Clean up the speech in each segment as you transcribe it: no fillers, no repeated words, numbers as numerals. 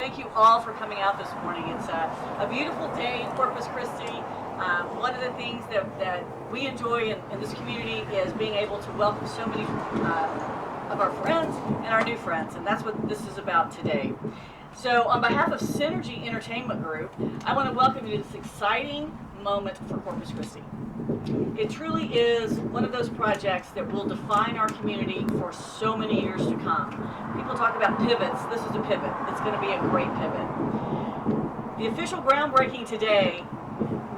Thank you all for coming out this morning. It's a beautiful day in Corpus Christi. One of the things that we enjoy in this community is being able to welcome so many of our friends and our new friends, and that's what this is about today. So on behalf of Cinergy Entertainment Group, I want to welcome you to this exciting moment for Corpus Christi. It truly is one of those projects that will define our community for so many years to come. People talk about pivots. This is a pivot. It's going to be a great pivot. The official groundbreaking today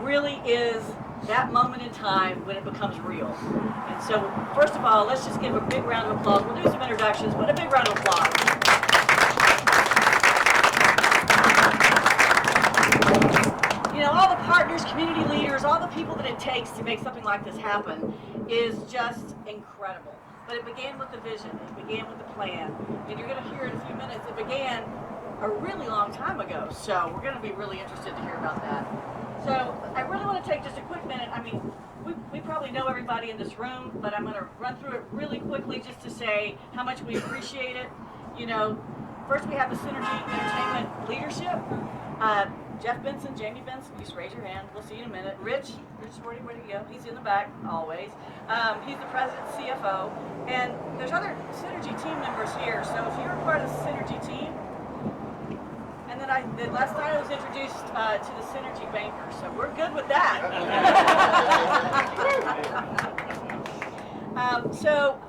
really is that moment in time when it becomes real. And so, first of all, let's just give a big round of applause. We'll do some introductions, but a big round of applause. You know, all the partners, community leaders, all the people that it takes to make something like this happen is just incredible. But it began with the vision, it began with the plan, and you're going to hear in a few minutes, it began a really long time ago, so we're going to be really interested to hear about that. So I really want to take just a quick minute. I mean, we probably know everybody in this room, but I'm going to run through it really quickly just to say how much we appreciate it. You know, first we have the Cinergy Entertainment leadership. Jeff Benson, Jamie Benson, just raise your hand. We'll see you in a minute. Rich Sporty, where did he go? He's in the back, always. He's the president, CFO. And there's other Cinergy team members here. So if you're a part of the Cinergy team, and then last night I was introduced to the Cinergy banker, so we're good with that. So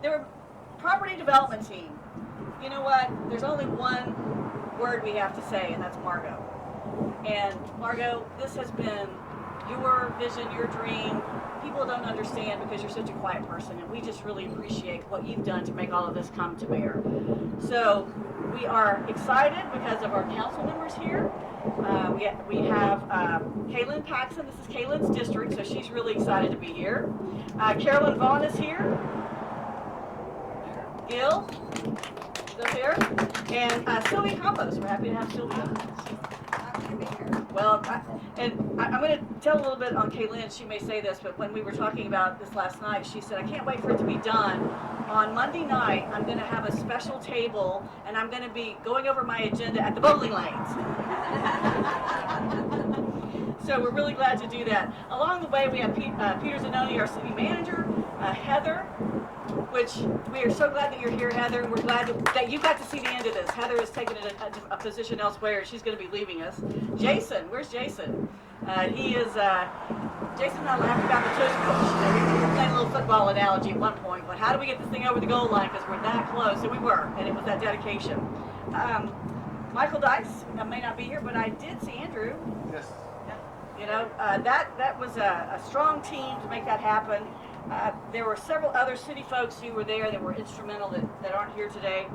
there were property development team. You know what? There's only one word we have to say, and that's Margot. And Margot, this has been your vision, your dream. People don't understand because you're such a quiet person, and we just really appreciate what you've done to make all of this come to bear. So we are excited because of our council members here. We have Kaylin Paxson. This is Kaylin's district, so she's really excited to be here. Carolyn Vaughn is here. Gil is up here. And Sylvia Campos. We're happy to have Sylvia. Well, I'm going to tell a little bit on Kaylin. She may say this, but when we were talking about this last night, she said, I can't wait for it to be done. On Monday night, I'm going to have a special table, and I'm going to be going over my agenda at the bowling lanes. So we're really glad to do that. Along the way, we have Peter Zanoni, our city manager, Heather, which we are so glad that you're here, Heather. We're glad that you got to see the end of this. Heather has taken a position elsewhere. She's going to be leaving us. Jason, where's Jason? He is, Jason and I laughed about the tush push. We were playing a little football analogy at one point, but how do we get this thing over the goal line? Because we're that close, and we were, and it was that dedication. Michael Dykes may not be here, but I did see Andrew. Yes. You know, that was a strong team to make that happen. There were several other city folks who were there that were instrumental that aren't here today.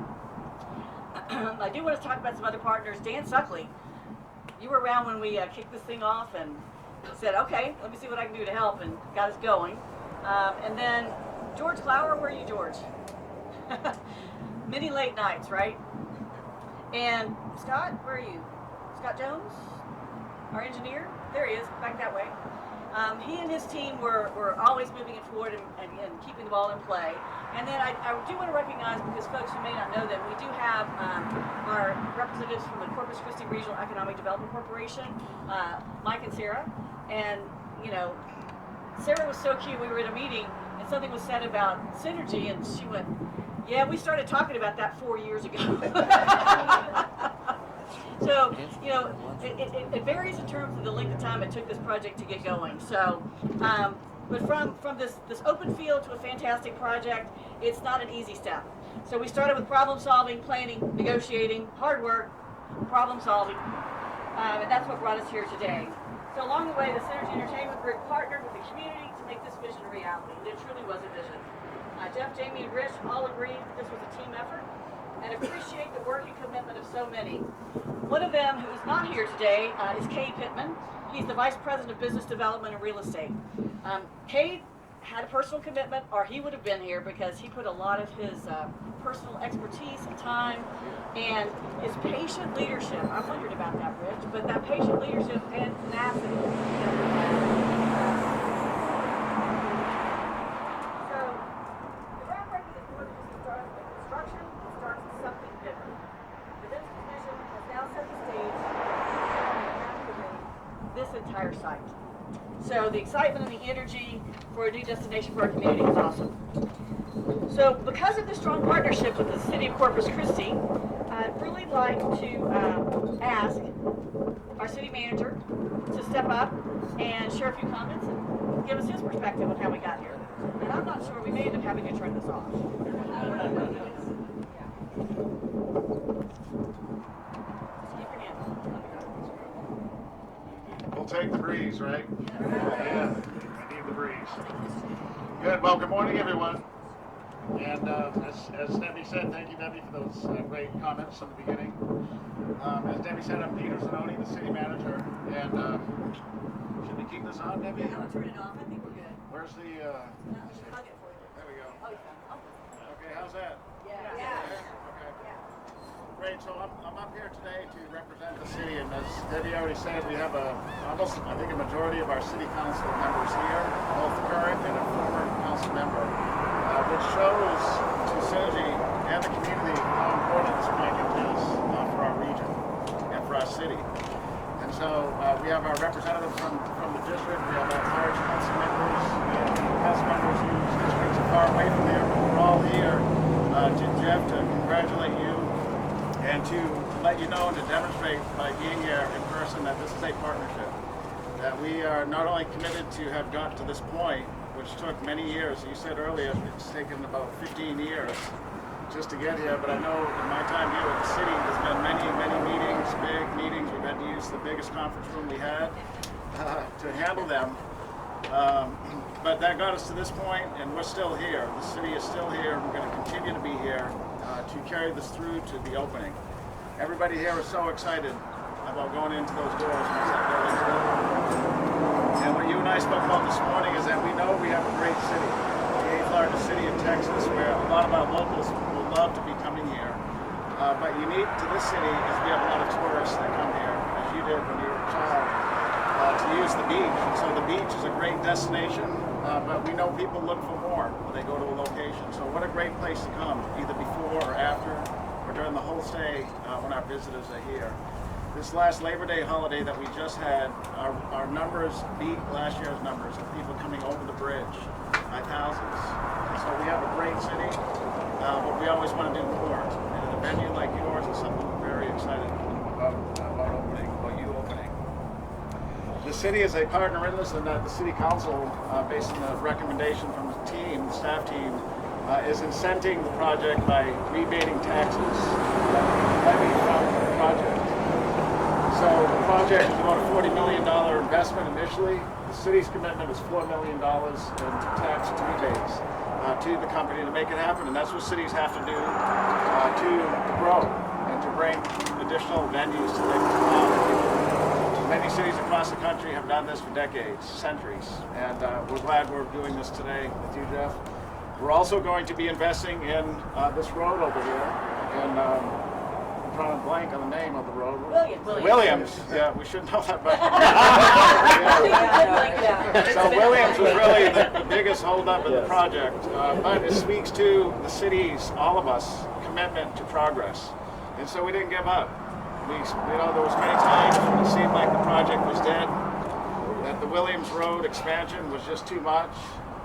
I do want to talk about some other partners. Dan Suckley, you were around when we kicked this thing off and said, okay, let me see what I can do to help, and got us going. And then George Clower, where are you, George? Many late nights, right? And Scott, where are you? Scott Jones, our engineer? There he is, back that way. He and his team were always moving it forward and keeping the ball in play. And then I do want to recognize, because folks who may not know that, we do have our representatives from the Corpus Christi Regional Economic Development Corporation, Mike and Sarah. And, you know, Sarah was so cute. We were at a meeting and something was said about Cinergy, and she went, yeah, we started talking about that 4 years ago. So, you know, it varies in terms of the length of time it took this project to get going. So, but from this open field to a fantastic project, it's not an easy step. So we started with problem solving, planning, negotiating, hard work, problem solving, and that's what brought us here today. So along the way, the Cinergy Entertainment Group partnered with the community to make this vision a reality. It truly was a vision. Jeff, Jamie, and Rich all agreed that this was a team effort, and appreciate the work and commitment of so many. One of them, who is not here today, is Cade Pittman. He's the Vice President of Business Development and Real Estate. Cade had a personal commitment, or he would have been here, because he put a lot of his personal expertise and time and his patient leadership. I wondered about that, Rich, but that patient leadership and tenacity. entire site. So the excitement and the energy for a new destination for our community is awesome. So because of the strong partnership with the City of Corpus Christi, I'd really like to ask our city manager to step up and share a few comments and give us his perspective on how we got here. And I'm not sure, we may end up having to turn this off. We'll take the breeze, right? Yeah, we need the breeze. Good. Well, good morning, everyone. And as Debbie said, thank you, Debbie, for those great comments in the beginning. As Debbie said, I'm Peter Zanoni, the city manager. And should we keep this on, Debbie? No, turn it off. I think we're good. Where's the? I'll get for you. There we go. Oh, you found it. Okay, how's that? Yeah. Okay. Great. So I'm up here today to represent the city, and as Debbie already said, we have almost, I think, a majority of our city council members here, both current and a former council member, which shows to Cinergy and the community how important this project is for our region and for our city. And so we have our representatives from the district, we have our large council members, and council members whose districts are far away from here, but we're all here to Jeff to congratulate you and to let you know and to demonstrate by being here in person that this is a partnership. That we are not only committed to have got to this point, which took many years. You said earlier it's taken about 15 years just to get here, but I know in my time here at the city there's been many, many meetings, big meetings. We've had to use the biggest conference room we had to handle them. But that got us to this point, and we're still here. The city is still here. We're going to continue to be here to carry this through to the opening. Everybody here is so excited about going into those doors. And what you and I spoke about this morning is that we know we have a great city, the 8th largest city in Texas, where a lot of our locals will love to be coming here. But unique to this city is we have a lot of tourists that come here, as you did when you were a child, to use the beach. And so the beach is a great destination, but we know people look for more when they go to a location. So what a great place to come, either before or after, or during the whole stay when our visitors are here. This last Labor Day holiday that we just had, our numbers beat last year's numbers of people coming over the bridge by thousands. So we have a great city, but we always want to do more. And a venue like yours is something we're very excited about you opening. The city is a partner in this, and that the city council, based on the recommendation from the team, the staff team, is incenting the project by rebating taxes levied from the project. So the project is about a $40 million investment initially. The city's commitment is $4 million in tax rebates to the company to make it happen, and that's what cities have to do to grow and to bring additional venues to the town. Many cities across the country have done this for decades, centuries, and we're glad we're doing this today with you, Jeff. We're also going to be investing in this road over here, and drawing a blank on the name of the road. Williams. Yeah, we should know that. But so Williams was really the biggest holdup in the project, but it speaks to the city's, all of us, commitment to progress, and so we didn't give up. There was many times when it seemed like the project was dead, that the Williams Road expansion was just too much,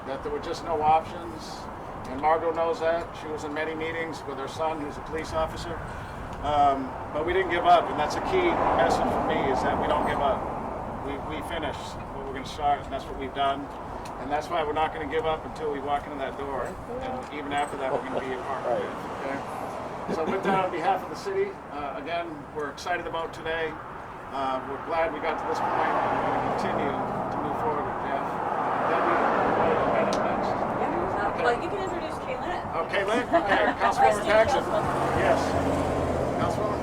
that there were just no options, and Margot knows that. She was in many meetings with her son, who's a police officer. But we didn't give up, and that's a key message for me, is that we don't give up. We finish what we're going to start, and that's what we've done. And that's why we're not going to give up until we walk into that door. And even after that, we're going to be a partner. Okay? So with that, on behalf of the city, again, we're excited about today. We're glad we got to this point, and we're going to continue to move forward with Jeff. Debbie, right up next. Okay. Well, you can introduce Kaylin. Oh, Kaylin? Okay, Councilwoman Jackson. Yes. Councilwoman?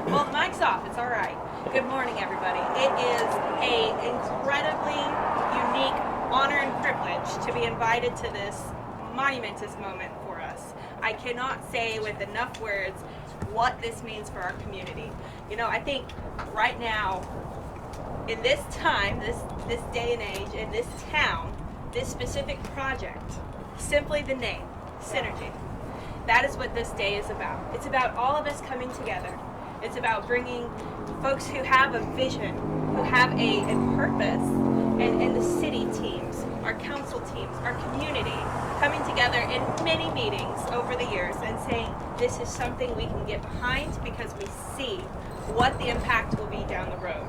Well, the mic's off. It's all right. Good morning, everybody. It is an incredibly unique honor and privilege to be invited to this monumentous moment for us. I cannot say with enough words what this means for our community. You know, I think right now, in this time, this day and age, in this town, this specific project, simply the name, Synergy. That is what this day is about. It's about all of us coming together. It's about bringing folks who have a vision, who have a purpose, and the city teams, our council teams, our community, coming together in many meetings over the years and saying, this is something we can get behind because we see what the impact will be down the road.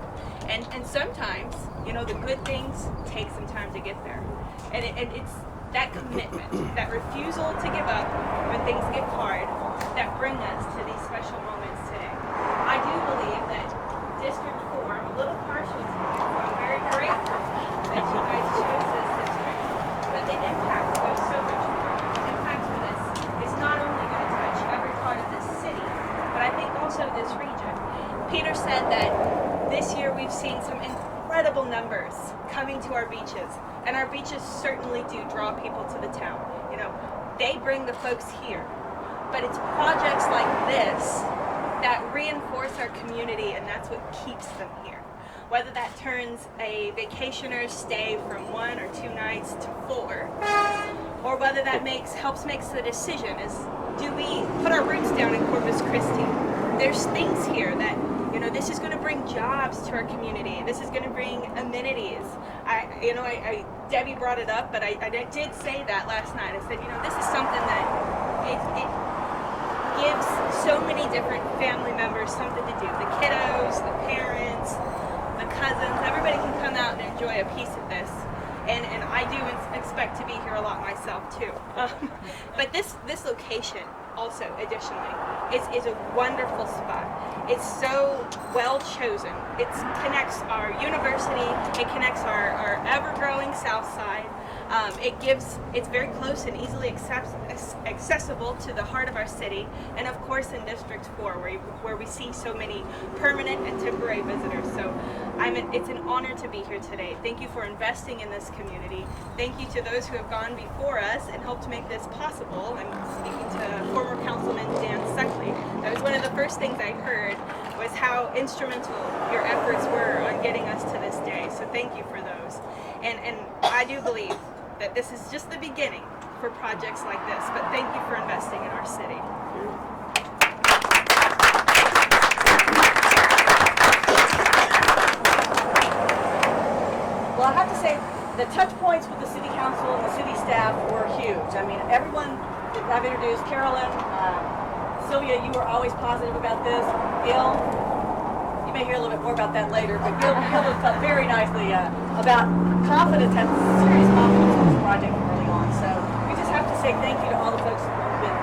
And sometimes, you know, the good things take some time to get there. And it's that commitment, that refusal to give up when things get hard, that bring us to these special moments today. I do believe that District 4, I'm a little partial to you, so I'm very grateful that you guys chose this district. But the impact goes so much more. The impact for this is not only going to touch every part of this city, but I think also this region. Peter said that this year we've seen some incredible numbers coming to our beaches, and our beaches certainly do draw people to the town. You know, they bring the folks here, but it's projects like this that reinforce our community, and that's what keeps them here. Whether that turns a vacationer's stay from 1 or 2 nights to 4, or whether that helps makes the decision is, do we put our roots down in Corpus Christi? There's things here that, you know, this is going to bring jobs to our community. This is going to bring amenities. Debbie brought it up, but I did say that last night. I said, you know, this is something that it gives so many different family members something to do. The kiddos, the parents, the cousins, everybody can come out and enjoy a piece of this. And I do expect to be here a lot myself too. But this location also, additionally, is a wonderful spot. It's so well chosen. It connects our university. It connects our ever-growing South Side. It's very close and easily accessible to the heart of our city, and of course in District 4, where we see so many permanent and temporary visitors. So it's an honor to be here today. Thank you for investing in this community. Thank you to those who have gone before us and helped make this possible. I'm speaking to former Councilman Dan Suckley. That was one of the first things I heard, was how instrumental your efforts were on getting us to this day. So thank you for those. And I do believe that this is just the beginning for projects like this, but thank you for investing in our city. Well, I have to say, the touch points with the city council and the city staff were huge. I mean, everyone that I've introduced, Carolyn, Sylvia, you were always positive about this. Gil, you may hear a little bit more about that later, but Gil has felt very nicely about confidence, has serious confidence in this project from early on. So we just have to say thank you to all the folks who've been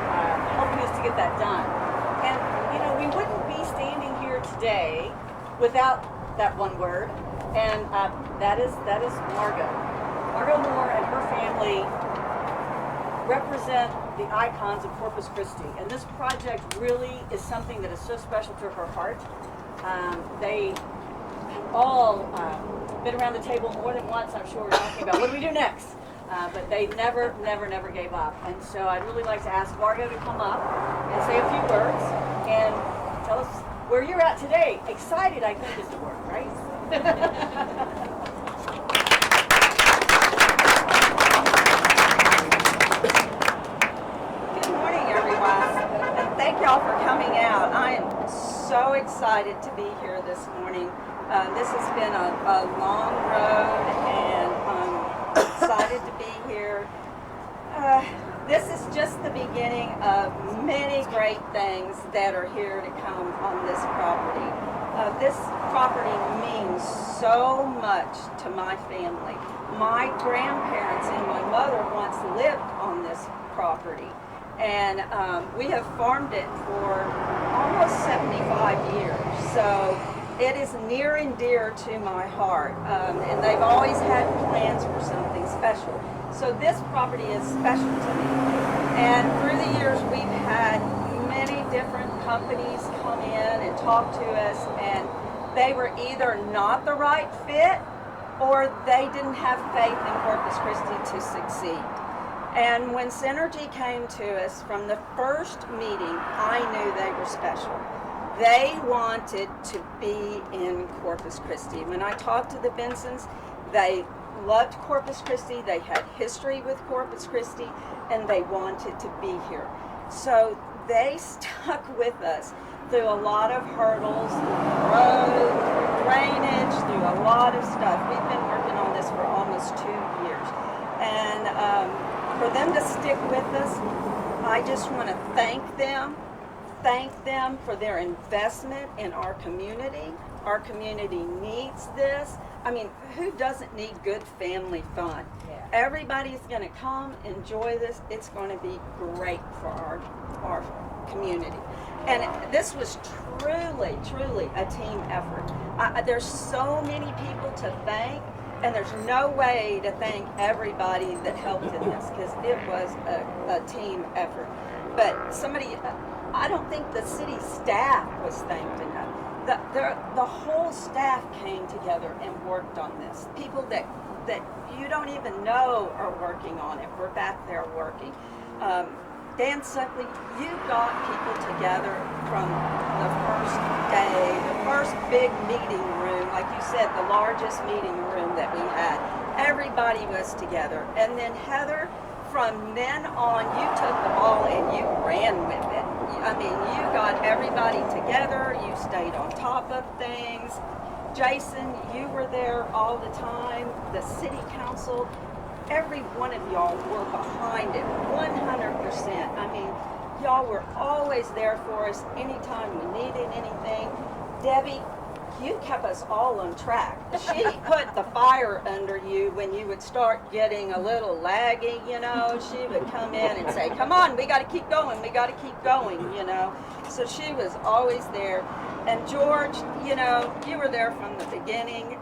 helping us to get that done. And, you know, we wouldn't be standing here today without that one word, and that is Margot. Margot Moore and her family represent the icons of Corpus Christi, and this project really is something that is so special to her heart. They have all been around the table more than once, I'm sure, talking about what do we do next, but they never gave up. And so I'd really like to ask Margot to come up and say a few words and tell us where you're at today. Excited, I think, is the word, right? Good morning, everyone, and thank y'all for coming out. I am so excited to be here this morning. This has been a long road, and I'm excited to be here. This is just the beginning of many great things that are here to come on this property. This property means so much to my family. My grandparents and my mother once lived on this property, and we have farmed it for almost 75 years. So it is near and dear to my heart, and they've always had plans for something special. So this property is special to me. And through the years, we've had many different companies come in and talk to us, and they were either not the right fit or they didn't have faith in Corpus Christi to succeed. And when Cinergy came to us from the first meeting, I knew they were special. They wanted to be in Corpus Christi. When I talked to the Bensons, they loved Corpus Christi, they had history with Corpus Christi, and they wanted to be here. So they stuck with us through a lot of hurdles, through road, through drainage, through a lot of stuff. We've been working on this for almost 2 years. And for them to stick with us, I just want to thank them for their investment in our community. Our community needs this. I mean, who doesn't need good family fun? Yeah. Everybody's going to come, enjoy this. It's going to be great for our community. And this was truly, truly a team effort. There's so many people to thank, and there's no way to thank everybody that helped in this, because it was a team effort. But I don't think the city staff was thanked enough. The whole staff came together and worked on this. People that you don't even know are working on it. We're back there working. Dan Suckley, you got people together from the first day, the first big meeting room, like you said, the largest meeting room that we had. Everybody was together. And then Heather, from then on, you took the ball and you ran with it. I mean, you got everybody together, you stayed on top of things. Jason, you were there all the time. The city council, every one of y'all were behind it, 100%. I mean, y'all were always there for us anytime we needed anything. Debbie, you kept us all on track. She put the fire under you when you would start getting a little laggy, you know. She would come in and say, come on, we got to keep going, you know. So she was always there. And George, you know, you were there from the beginning.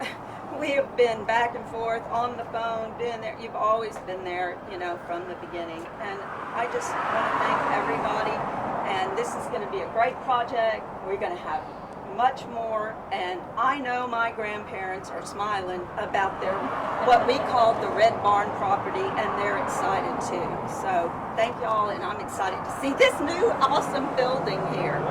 We have been back and forth on the phone, been there. You've always been there, you know, from the beginning. And I just want to thank everybody. And this is going to be a great project. We're going to have much more, and I know my grandparents are smiling about their what we call the Red Barn property, and they're excited too. So thank y'all, and I'm excited to see this new awesome building here.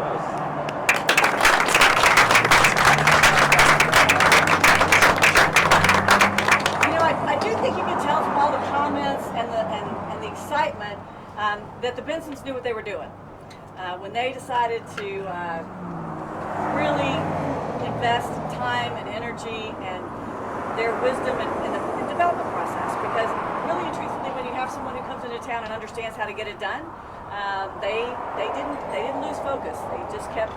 You know, I do think you can tell from all the comments and the excitement that the Bensons knew what they were doing when they decided to really invest time and energy and their wisdom in the development process. Because really and truthfully, when you have someone who comes into town and understands how to get it done, they didn't lose focus. They just kept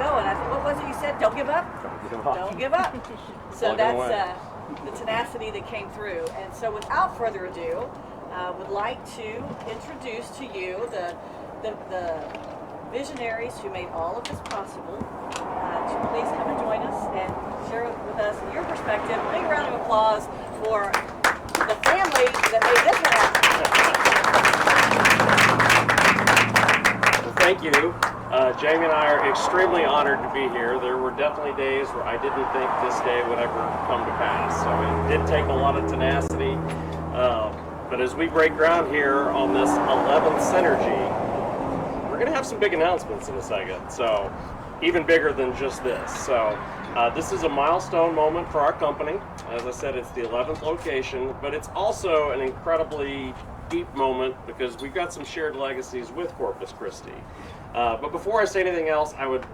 going. I think, what was it you said? Don't give up. Don't give up. So that's the tenacity that came through. And so, without further ado, would like to introduce to you the visionaries who made all of this possible, to please come and join us and share with us your perspective. Big round of applause for the family that made this happen. Well, thank you. Jamie and I are extremely honored to be here. There were definitely days where I didn't think this day would ever come to pass. So it did take a lot of tenacity. But as we break ground here on this 11th Cinergy, we're going to have some big announcements in a second, so even bigger than just this. So this is a milestone moment for our company. As I said, it's the 11th location, but it's also an incredibly deep moment because we've got some shared legacies with Corpus Christi. But before I say anything else, I would,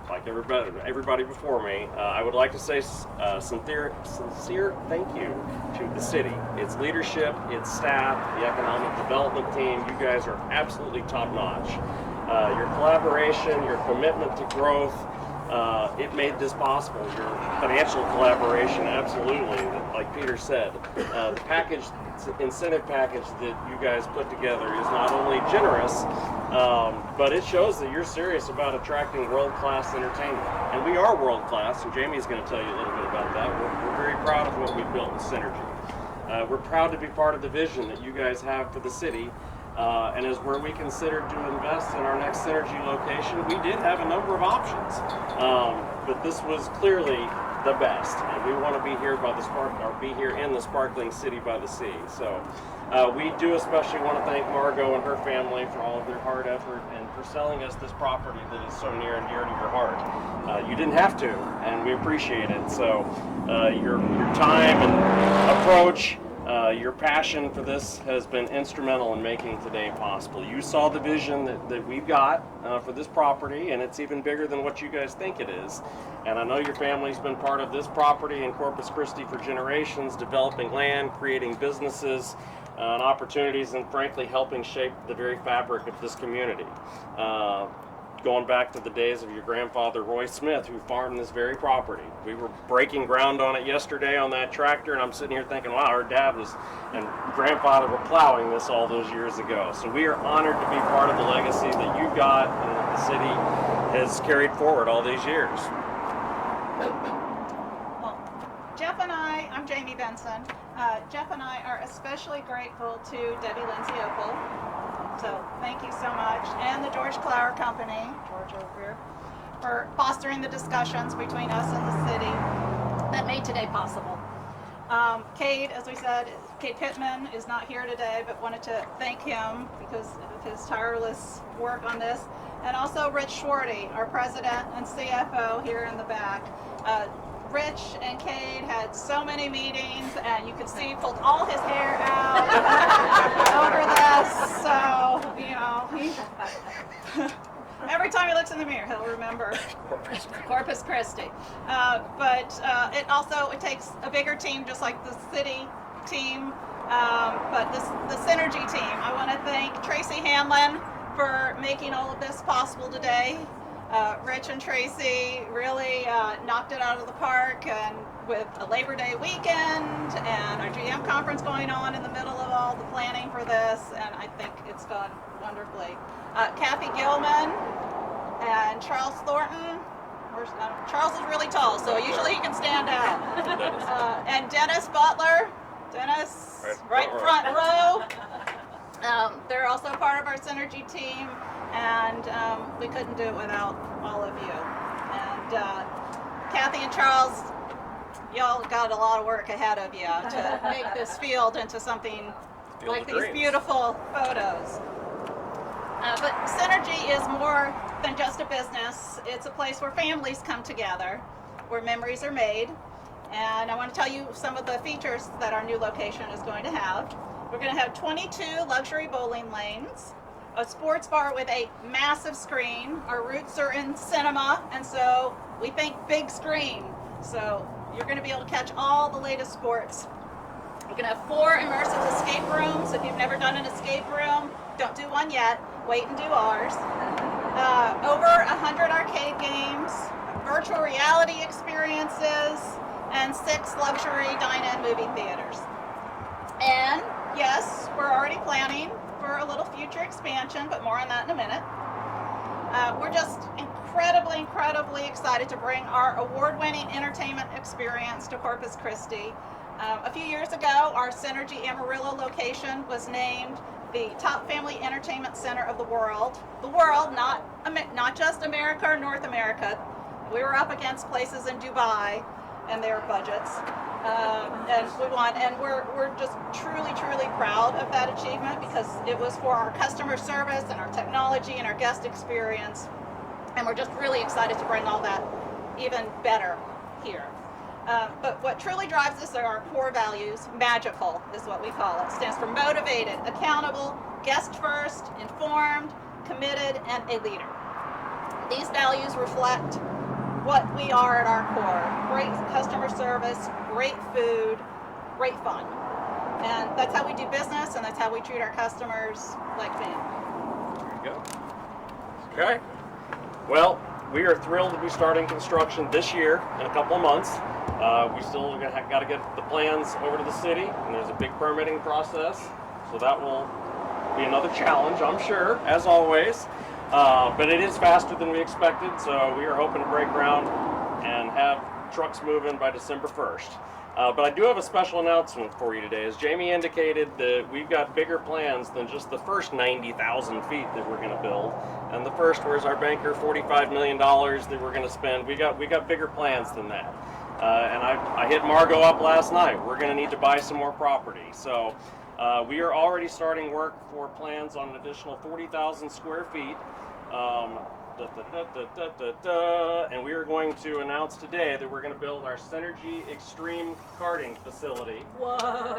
like everybody before me, I would like to say sincere thank you to the city, its leadership, its staff, the economic development team. You guys are absolutely top-notch. Your collaboration, your commitment to growth, it made this possible. Your financial collaboration, absolutely, like Peter said. The incentive package that you guys put together is not only generous, but it shows that you're serious about attracting world-class entertainment. And we are world-class, and Jamie's going to tell you a little bit about that. We're very proud of what we've built with Cinergy. We're proud to be part of the vision that you guys have for the city. And as where we considered to invest in our next Cinergy location, we did have a number of options. But this was clearly the best, and we want to be here by the be here in the sparkling city by the sea. So we do especially want to thank Margot and her family for all of their hard effort and for selling us this property that is so near and dear to your heart. You didn't have to, and we appreciate it. So your time and approach, your passion for this has been instrumental in making today possible. You saw the vision that we've got for this property, and it's even bigger than what you guys think it is. And I know your family's been part of this property in Corpus Christi for generations, developing land, creating businesses and opportunities, and frankly helping shape the very fabric of this community. Going back to the days of your grandfather Roy Smith, who farmed this very property. We were breaking ground on it yesterday on that tractor, and I'm sitting here thinking, wow, our dad and grandfather were plowing this all those years ago. So we are honored to be part of the legacy that you've got and that the city has carried forward all these years. Well, Jeff and I'm Jamie Benson. Jeff and I are especially grateful to Debbie Lindsay Opal. So thank you so much. And the George Clower Company, George over here, for fostering the discussions between us and the city that made today possible. Cade, as we said, Cade Pittman is not here today, but wanted to thank him because of his tireless work on this. And also Rich Schwarty, our president and CFO here in the back. Rich and Cade had so many meetings, and you could see he pulled all his hair out over this. So, you know, every time he looks in the mirror, he'll remember Corpus Christi. But it takes a bigger team, just like the city team. But the Cinergy team. I want to thank Tracy Hanlon for making all of this possible today. Rich and Tracy really knocked it out of the park, and with a Labor Day weekend and our GM conference going on in the middle of all the planning for this, and I think it's gone wonderfully. Kathy Gilman and Charles Thornton. Charles is really tall, so usually he can stand out. And Dennis Butler. Dennis, right front row. They're also part of our Cinergy team, and we couldn't do it without all of you. And Kathy and Charles, y'all got a lot of work ahead of you to make this field into something like these beautiful photos. But Cinergy is more than just a business. It's a place where families come together, where memories are made. And I want to tell you some of the features that our new location is going to have. We're going to have 22 luxury bowling lanes, a sports bar with a massive screen. Our roots are in cinema, and so we think big screen. So you're going to be able to catch all the latest sports. We're going to have 4 immersive escape rooms. If you've never done an escape room, don't do one yet. Wait and do ours. Over 100 arcade games, virtual reality experiences, and 6 luxury dine-in movie theaters. And yes, we're already planning for a little future expansion, but more on that in a minute. We're just incredibly excited to bring our award-winning entertainment experience to Corpus Christi. A few years ago, our Cinergy Amarillo location was named the top family entertainment center of the world. The world, not just America or North America. We were up against places in Dubai and their budgets. And we're just truly proud of that achievement, because it was for our customer service and our technology and our guest experience, and we're just really excited to bring all that even better here. But what truly drives us are our core values. Magical is what we call it. It stands for motivated, accountable, guest first, informed, committed, and a leader. These values reflect what we are at our core. Great customer service, great food, great fun. And that's how we do business, and that's how we treat our customers like family. There you go. Okay. Well, we are thrilled to be starting construction this year in a couple of months. We still got to get the plans over to the city, and there's a big permitting process, so that will be another challenge, I'm sure, as always. But it is faster than we expected, so we are hoping to break ground and have trucks moving by December 1st. But I do have a special announcement for you today. As Jamie indicated, that we've got bigger plans than just the first 90,000 feet that we're going to build. And the first, where's our banker, $45 million that we're going to spend. We got bigger plans than that. And I hit Margot up last night. We're going to need to buy some more property. So we are already starting work for plans on an additional 40,000 square feet. And we are going to announce today that we're going to build our Cinergy Extreme Karting facility. Whoa!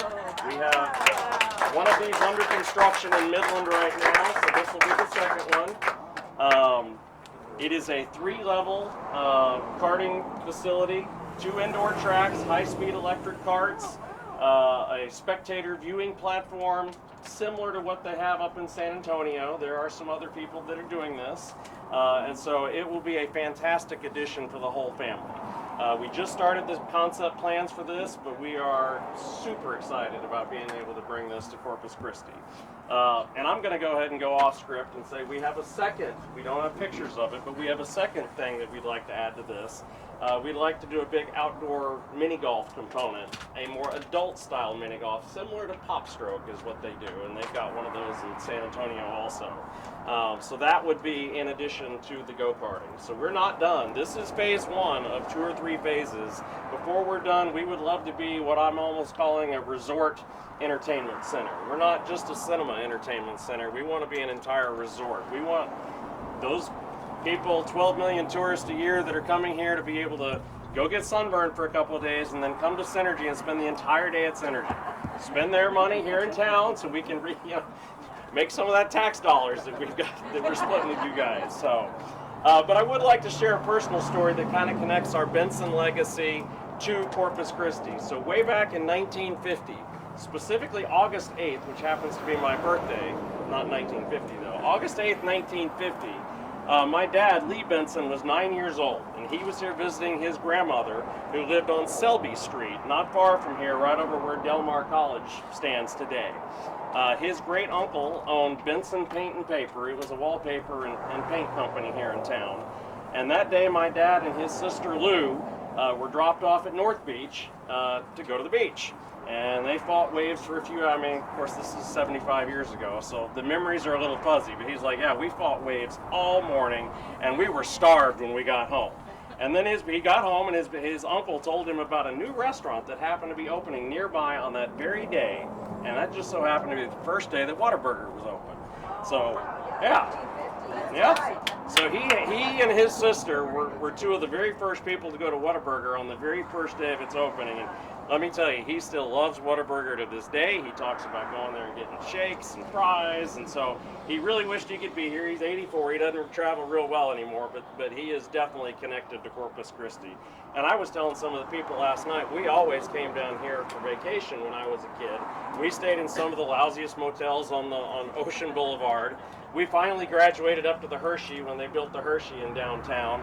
We have one of these under construction in Midland right now, so this will be the second one. It is a 3-level karting facility, 2 indoor tracks, high-speed electric karts, a spectator viewing platform similar to what they have up in San Antonio. There are some other people that are doing this, and so it will be a fantastic addition for the whole family. We just started the concept plans for this, but we are super excited about being able to bring this to Corpus Christi. And I'm going to go ahead and go off script and say we have a second, we don't have pictures of it, but we have a second thing that we'd like to add to this. We'd like to do a big outdoor mini golf component, a more adult style mini golf, similar to Pop Stroke is what they do, and they've got one of those in San Antonio also. So that would be in addition to the go-karting. So we're not done. This is phase 1 of 2 or 3 phases. Before we're done, we would love to be what I'm almost calling a resort entertainment center. We're not just a cinema entertainment center. We want to be an entire resort. We want those people, 12 million tourists a year that are coming here, to be able to go get sunburned for a couple of days and then come to Cinergy and spend the entire day at Cinergy. Spend their money here in town so we can make some of that tax dollars that we've got, that we're splitting with you guys. So, but I would like to share a personal story that kind of connects our Benson legacy to Corpus Christi. So way back in 1950, specifically August 8th, which happens to be my birthday, not 1950 though, August 8th, 1950, my dad, Lee Benson, was 9 years old, and he was here visiting his grandmother, who lived on Selby Street, not far from here, right over where Del Mar College stands today. His great uncle owned Benson Paint and Paper. It was a wallpaper and paint company here in town. And that day, my dad and his sister Lou were dropped off at North Beach to go to the beach. And they fought waves for a few, I mean, of course, this is 75 years ago, so the memories are a little fuzzy, but he's like, yeah, we fought waves all morning, and we were starved when we got home. And then he got home, and his uncle told him about a new restaurant that happened to be opening nearby on that very day, and that just so happened to be the first day that Whataburger was open. So, yeah. Yep. So he and his sister were 2 of the very first people to go to Whataburger on the very first day of its opening. And let me tell you, he still loves Whataburger to this day. He talks about going there and getting shakes and fries, and so he really wished he could be here. He's 84. He doesn't travel real well anymore, but he is definitely connected to Corpus Christi. And I was telling some of the people last night, we always came down here for vacation when I was a kid. We stayed in some of the lousiest motels on Ocean Boulevard. We finally graduated up to the Hershey when they built the Hershey in downtown.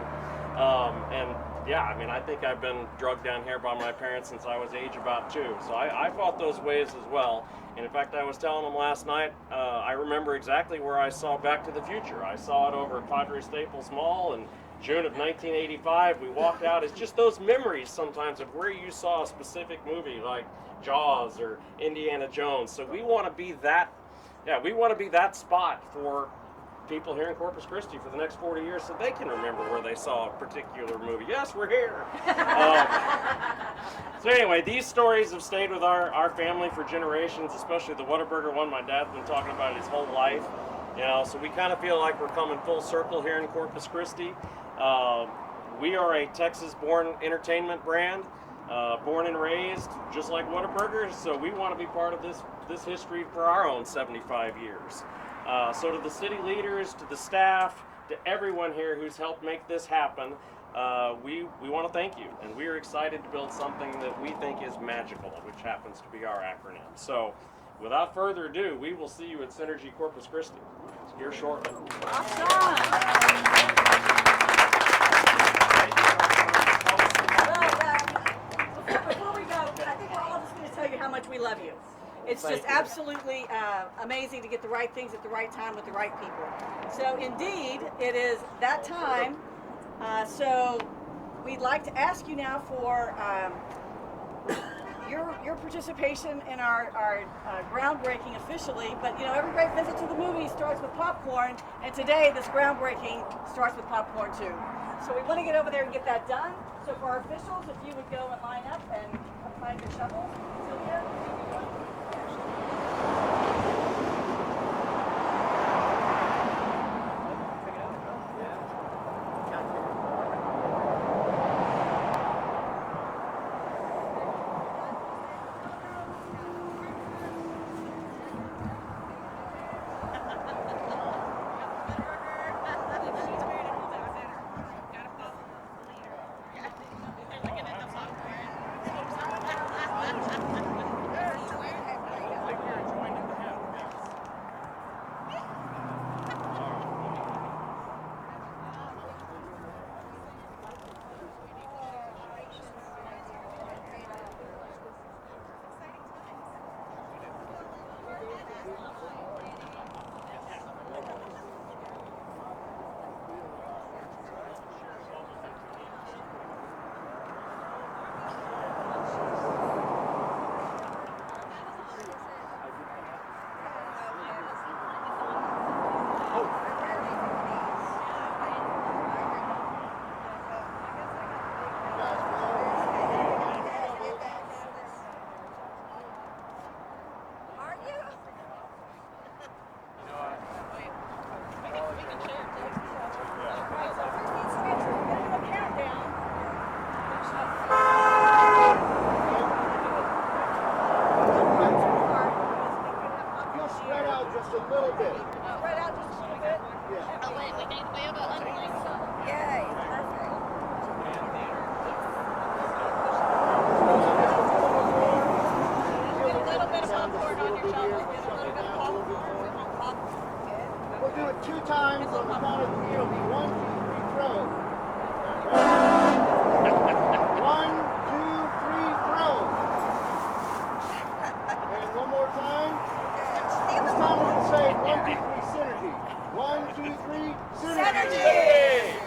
And yeah, I mean, I think I've been drugged down here by my parents since I was age about 2. So I fought those waves as well. And in fact, I was telling them last night, I remember exactly where I saw Back to the Future. I saw it over at Padre Staples Mall in June of 1985. We walked out. It's just those memories sometimes of where you saw a specific movie like Jaws or Indiana Jones. So we want to be that, we want to be that spot for people here in Corpus Christi for the next 40 years so they can remember where they saw a particular movie. Yes, we're here. So anyway, these stories have stayed with our family for generations, especially the Whataburger one. My dad's been talking about it his whole life. So we kind of feel like we're coming full circle here in Corpus Christi. We are a Texas-born entertainment brand, born and raised just like Whataburger, so we want to be part of this history for our own 75 years. So to the city leaders, to the staff, to everyone here who's helped make this happen, we want to thank you, and we are excited to build something that we think is magical, which happens to be our acronym. So without further ado, we will see you at Cinergy Corpus Christi here shortly. Before we go, I think we're all just going to tell you how much we love you. It's just absolutely amazing to get the right things at the right time with the right people. So indeed, it is that time. So we'd like to ask you now for your participation in our groundbreaking officially. But every great visit to the movie starts with popcorn, and today this groundbreaking starts with popcorn too. So we want to get over there and get that done. So for our officials, if you would go and line up and find your shovels, Sylvia. We'll do it 2 times on the count of 3. It'll be 1, 2, 3, throw. 1, 2, 3, throw. And one more time. This time we're going to say 1, 2, 3, synergy. 1, 2, 3, synergy.